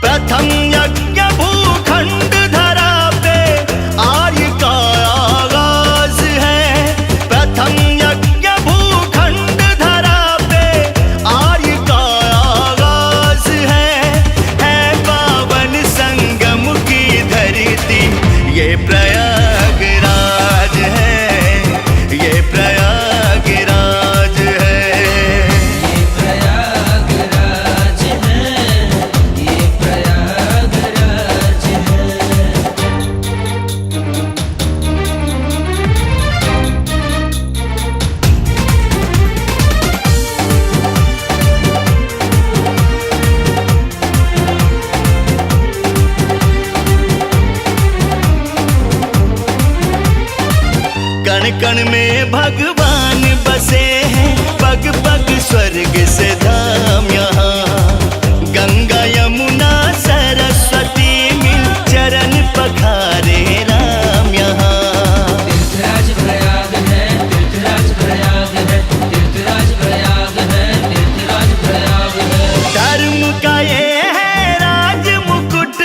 प्रथम यज्ञ भूखंड धरा पे आर्य का आगाज है। प्रथम यज्ञ भूखंड धरा पे आर्य का आगाज है पावन संगम की धरती ये प्रयागराज है, ये प्रयागराज है। कण कण में भगवान बसे हैं, पग पग स्वर्ग से धाम यहाँ। गंगा यमुना सरस्वती मिल चरण पखारे राम यहाँ। तीर्थराज प्रयाग है, तीर्थराज प्रयाग है, तीर्थराज प्रयाग है, तीर्थराज प्रयाग है। धर्म का ये है राज मुकुट,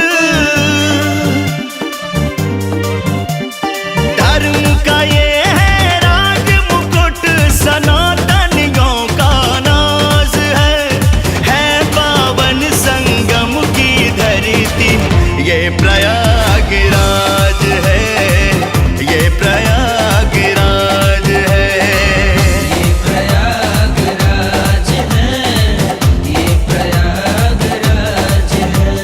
धर्म का ये सनातनियों का नाज है पावन संगम की धरती ये प्रयागराज है, ये प्रयागराज है। ये प्रयागराज है, ये प्रयागराज है।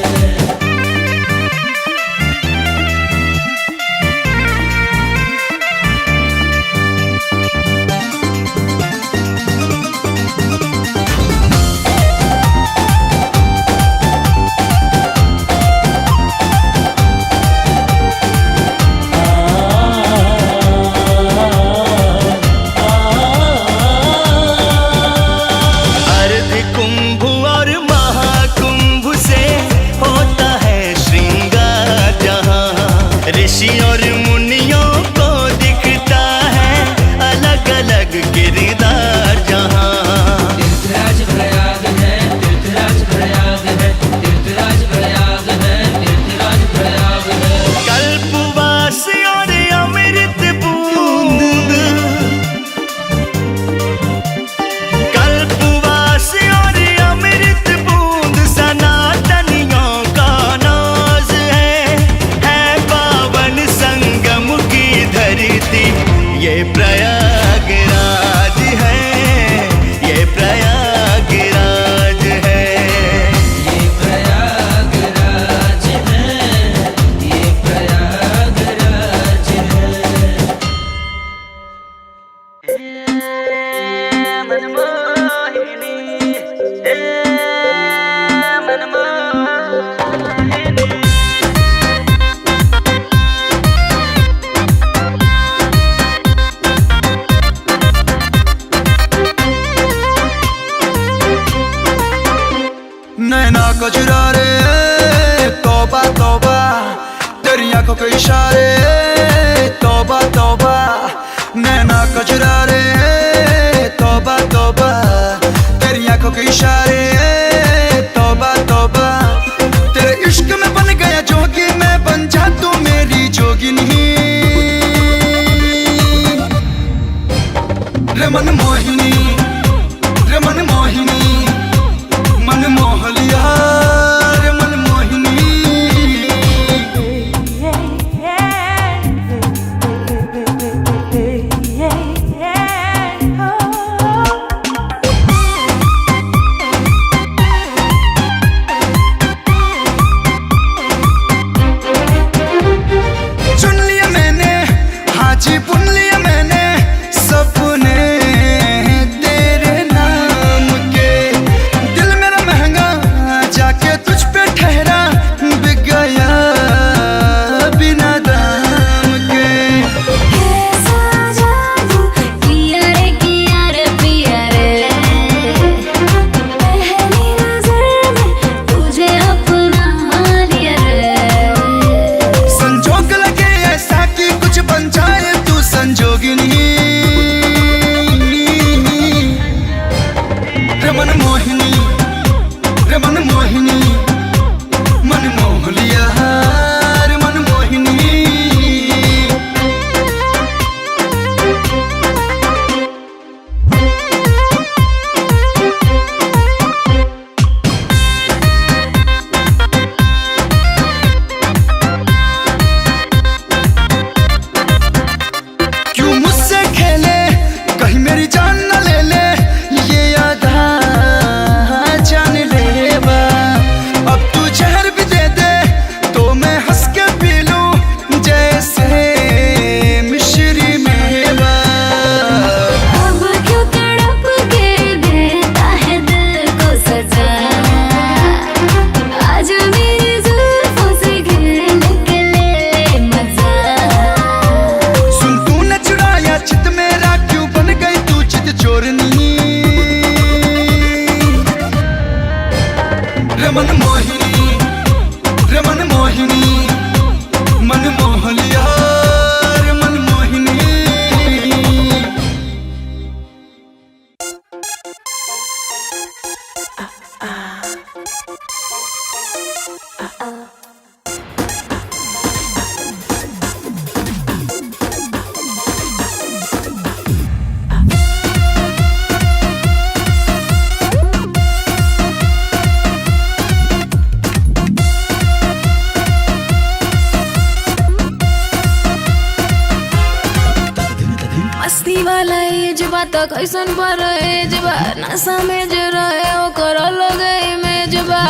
वाला एज बा त कैसन पर एज बा नशा में जे रहे ओकर अलग इमेज बा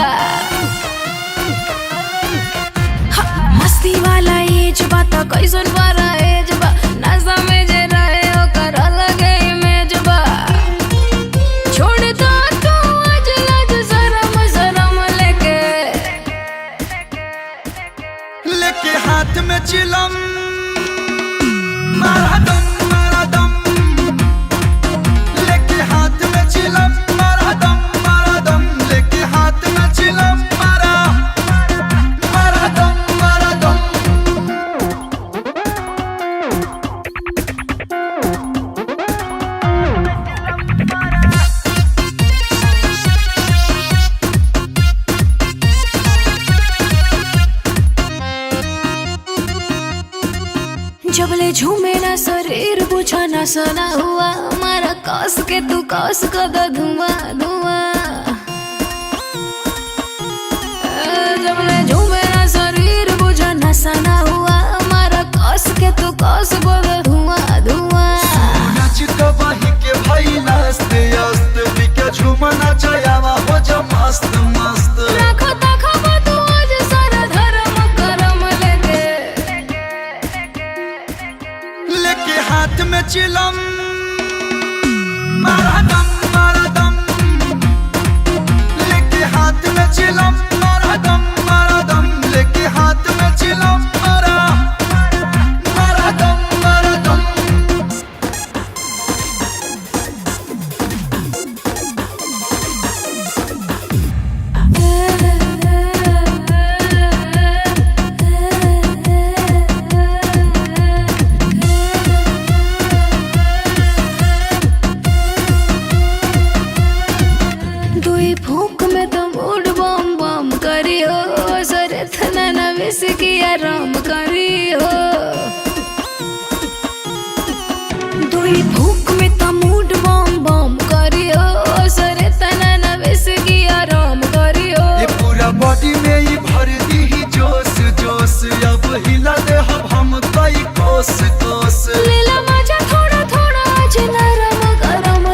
मस्ती वाला एज बा त कैसन पर एज बा नशा में जे रहे ओकर अलग इमेज बा छोड़ दो तू आज लाज शरम शरम लेके हाथ में चिलम मारा दम मारा दम लेके हाथ में चिलम मारा दम लेके हाथ में चिलम मारा दम मारा दम जबले झूमे ना शरीर बुझा ना सना हुआ हमारा कस के तू कस कर दो धुआं धुआं जबले झूमे ना शरीर बुझा ना सना हुआ हमारा कस के तू कस कर दो धुआं धुआं नाच तो वही के भाई नाचते अस्त बिके झूमना चायावा हो जा मस्त मस्त रखो तखो तू आज सारा धर्म करम लेके हाथ में चिलम मारा दम लेके हाथ में चिलम मारा दम लेके हाथ में चिलम मारा दम दुई फूक में तो मूड बम बम करी हो सरे थना न विस की आराम करी हो दुई फूक में तो मूड बम बम करी हो सरे थना न विस की आराम करी हो ये पूरा बॉडी में ही भर दी ही जोश जोश अब हिला दे हम कई कोस कोस लीला मजा थोड़ा थोड़ा आज नरम गरम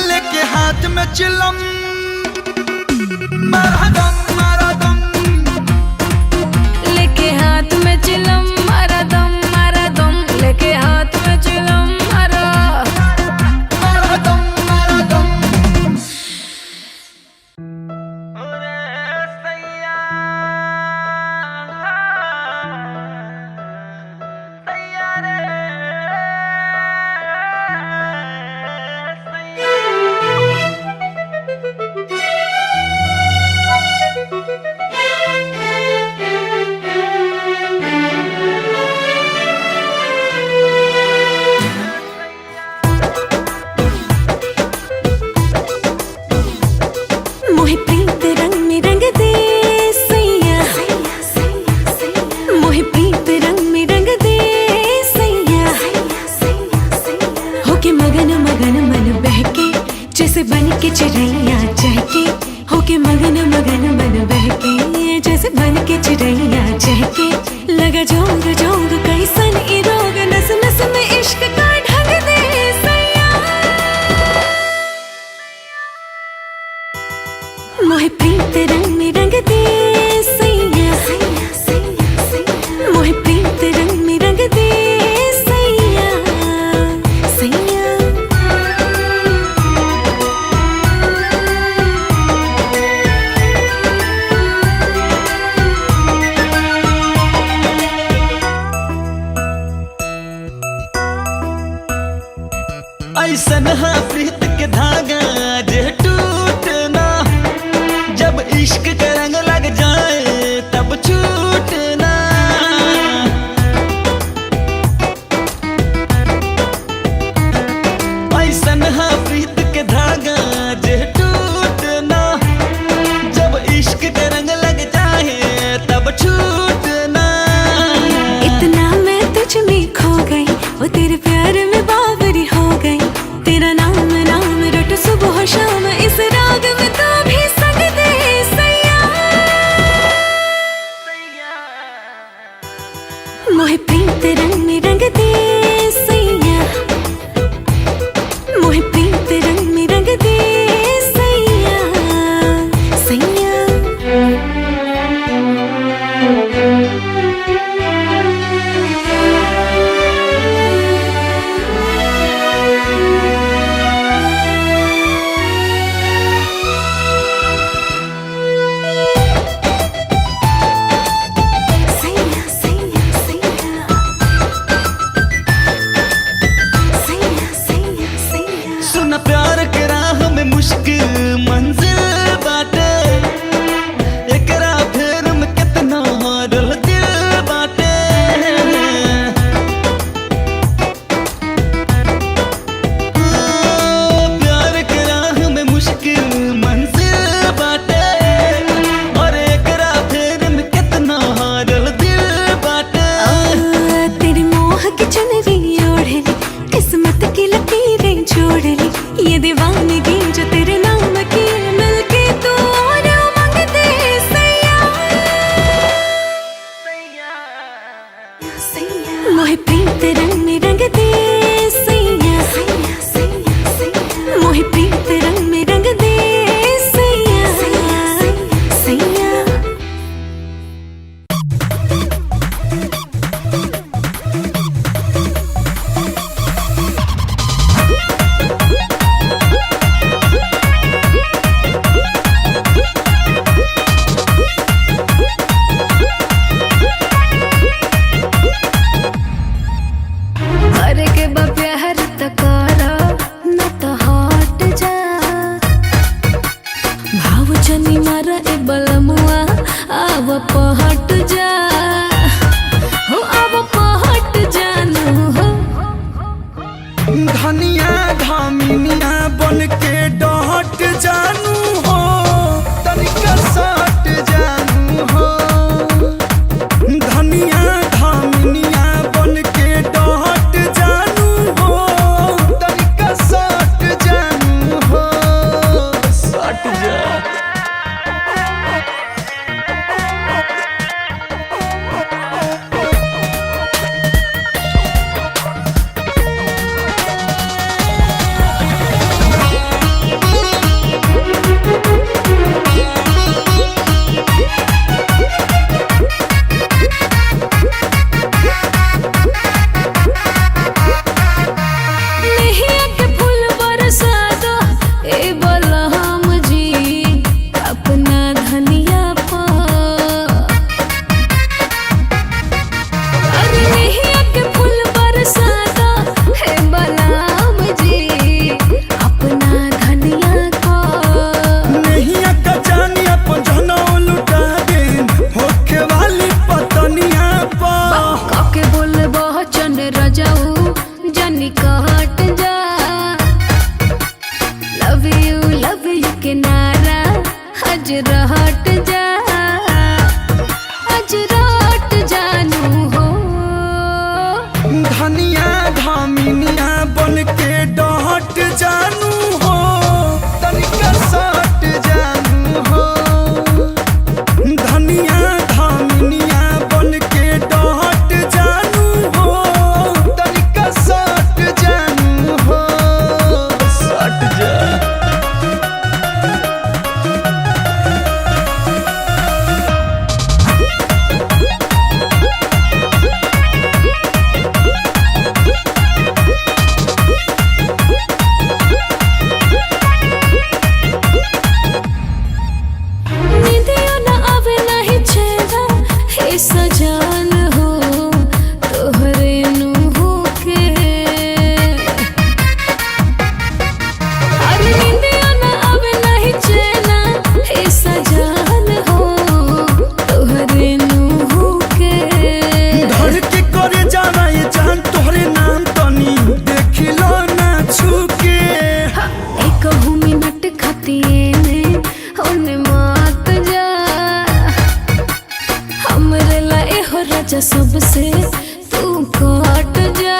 लेके हाथ में चिलम मारा दम लेके हाथ में चिलम मारा दम लेके हाथ में चिलम मारा दम मोहे प्रीत रंग में रंग दे सैया मोहे प्रीत रंग में रंग दे सैया होके मगन मगन मन बहके जैसे बन के चिड़ैया चहके होके मगन मगन मन बहके जैसे बन के चिड़ैया चहके लगा जोंग जोंग कैसन ई रोग नस नस में इश्क का ढंग दे सैया मोहे प्रीत रंग में रंग दे सैया मोहे प्रीत रंग में रंग दे सैया सैया ऐसन हा प्रीत के धागा जे टूटना जब इश्क के रंग लग जाए तब छूटना ऐसन हा प्रीत के धागा जे टूटना जब इश्क के रंग लग जाए तब छूटना इतना मैं तुझ में खो गई वो तेरे प्यार में बावरी हो गई तेरा नाम ना काट जा, आज रात जानू हो। धनिया धामिनिया बन के डहट जानू हो, तनिका सट जानू हो। धनिया धामिनिया बन के डहट जानू हो, तनिका सट जानू हो। सट जा। निंदियों न आवे नहीं चेहरा, हे सजान हो तोहरे नू होके। अरे निंदियों न आवे नहीं चेहरा, हे सजान हो तोहरे नू होके। धर के करे जाना ये जान तोहरे नाम तनी देखिलो ना छुके। एक मिनट खातिए ने होने मात जा, हमरे लाए हो राजा सबसे तू काट जा,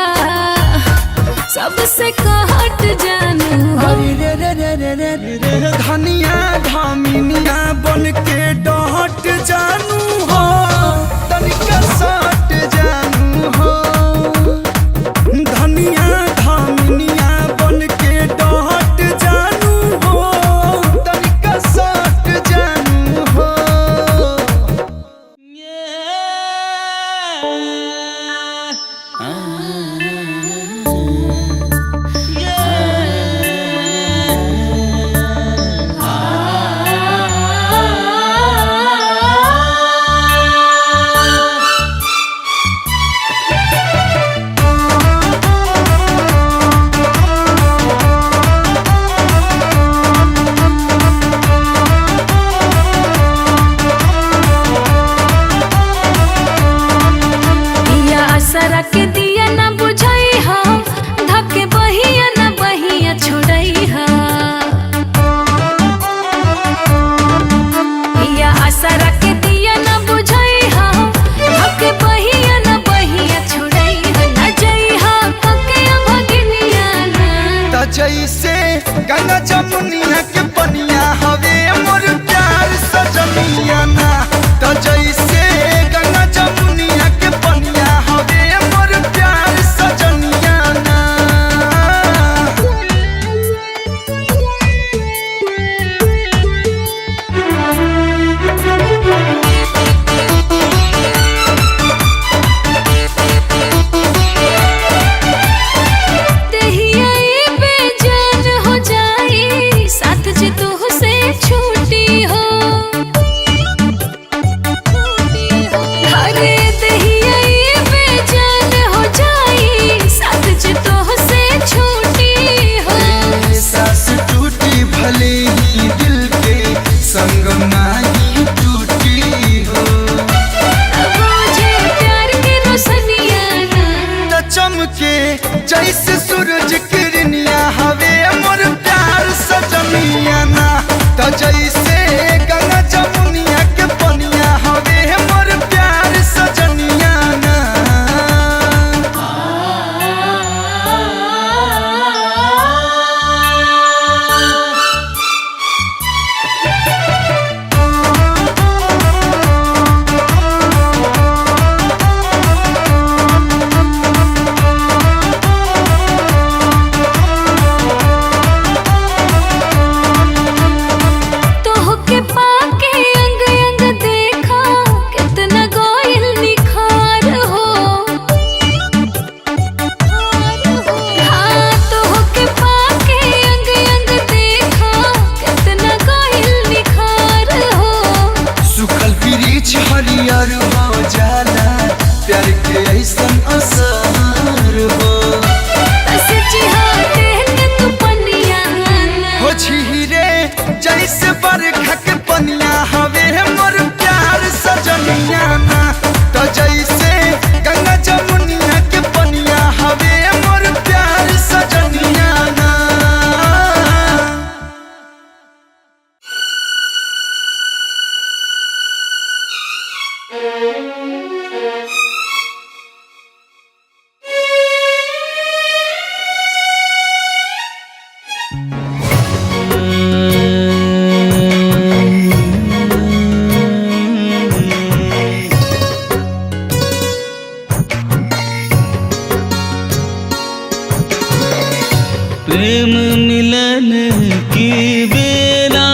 सबसे काट जानू हो। अरे रे रे रे रे रे रे रे। धनिया धामिनिया बन के डहट जानू हो, तनिका सट जानू हो। धनिया धामिनिया बन के डहट जानू हो, तनिका सट जानू हो। पिया असरा के दिया न बुझाई हा, धके बहिया न बहिया छोड़ई हा। पिया असरा के दिया न बुझाई हा, धके बहिया न बहिया छोड़ई हा। न जई हा कके भगिनिया ना, त जैसे गंगा जमुनिया के पनिया हवे मोर प्यार सजनिया ना। त जैसे गंगा जमुनिया के पनिया हवे मोर प्यार सजनिया ना। देहिया ये बेजान हो जाई, साथ जे तोह से छूटी हो। अरे देहिया ये बेजान हो जाई, साथ जे तोह से छूटी हो। सास टूटी भले ही दिल के संग नाही टूटी हो। अब मुझे प्यार के रोशनिया ना, त चमके जैसे सूरज किरनिया हवे मोर प्यार सजनिया ना। त जैसे गंगा जमुनिया के पनिया हवे मोर प्यार सजनिया ना। तोह के पाके अंग अंग देखा, कितना गोइल निखार हो। हाँ तोह के पाके अंग अंग देखा, कितना गोइल निखार हो। सुखल वृक्ष हरियर हो जाला, प्यार के ऐसन असर हो। सच्ची हाँ देख तू पनिया ना, हो झीरे जैसे बरखा के पनिया हवे मोर प्यार सजनिया ना। तो जैसे गंगा जमुनिया के पनिया हवे मोर प्यार सजनिया ना। प्रेम मिलन की बेला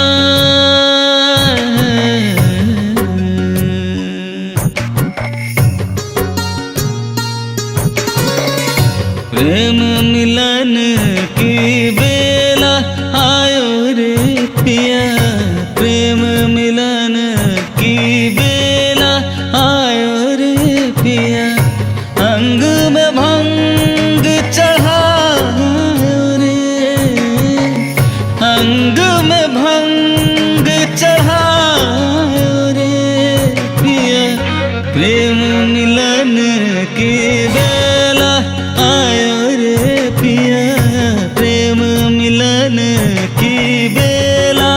प्रेम मिलन की बेला आयो रे पिया प्रेम मिलन की बेला आयो रे पिया अंग में भंग चढ़ायो रे अंग में भंग चढ़ायो रे पिया प्रेम मिलन की बेला आयो रे पिया प्रेम मिलन की बेला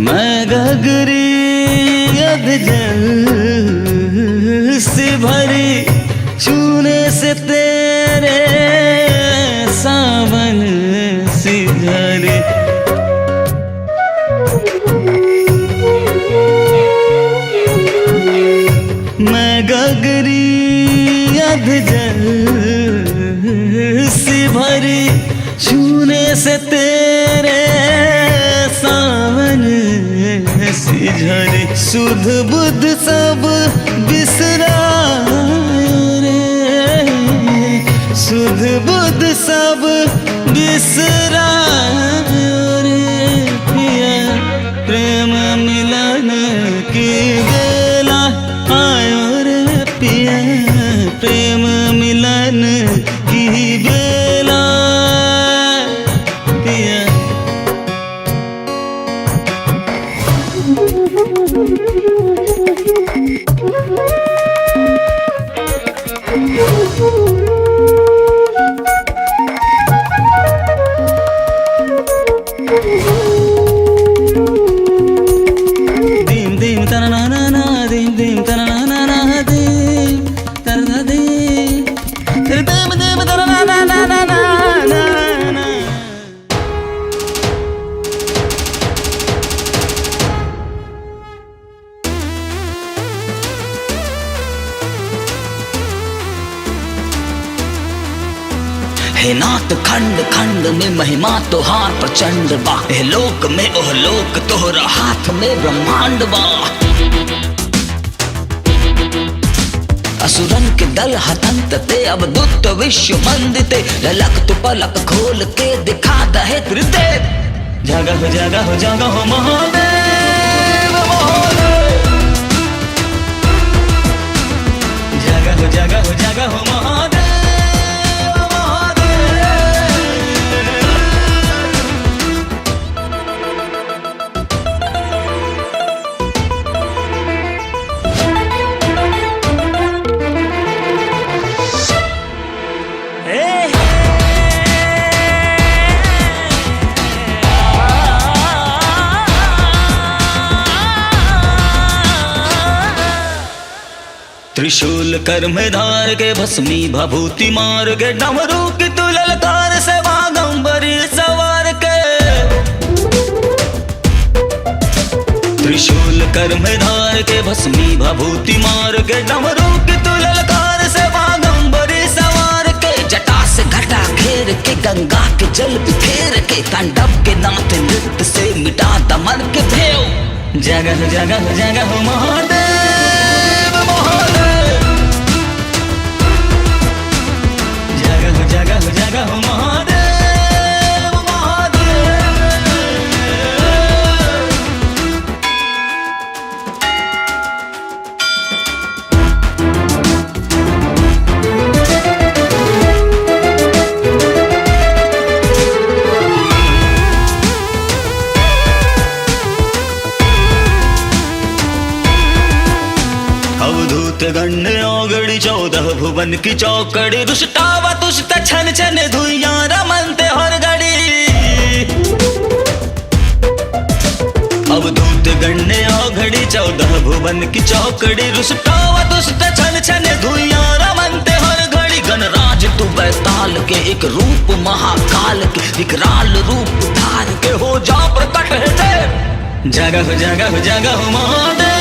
मैं गगरी अध जल से भरी छूने से तेरे सावन सी झरे मैं गगरी अध जल से भरी छूने से तेरे सावन सी झरे सुध बुध सब बिसरायो रे सुध बुध सब बिसरायो रे पिया प्रेम मिलन की बेला आयो रे पिया प्रेम मिलन की बेला पिया दीम दीम तना ना ना ना दीम दीम तना ना ना ना दीम तना दीम तेरे दीम दीम तना ना ना ना ना ना ना हे नाथ खंड खंड में महिमा तोहार प्रचंड बा हे लोक में ओह लोक तोहरा हाथ में ब्रह्मांड बा असुरन के दल हतंत ते अब दुत विश्व मंदिते ललक तु पलक खोल के दिखा दहे त्रिदेव जागा हो जागा हो जागा हो महादेव महादेव जागा हो जागा हो जागा हो महादेव त्रिशूल कर में धार के भस्मी भभूति मार के डमरू की तू ललकार से बागंबरी सवार के त्रिशूल कर में धार के भस्मी भभूति मार के डमरू की तू ललकार से बागंबरी सवार के जटा से घटा घेर के गंगा के जल बिखेर के तांडव के नाथ नृत्य से मिटा दमन के भेव जागा हो जागा हो जागा हो महादेव महादेव जागा हो जागा हो जागा हो महादेव महादेव गण्य औगड़ी 14 भुवन की चौकड़ी दुष्टावा तुष्ट छन छन धुइया रमन 14 भुवन की चौकड़ी रुष्टा व दुष्ट छन छन धुइयां रमनते हर घड़ी गणराज तू बैताल के एक रूप महाकाल के विकराल रूप धार के हो जा प्रकट है जय जगह जगह जगह महादेव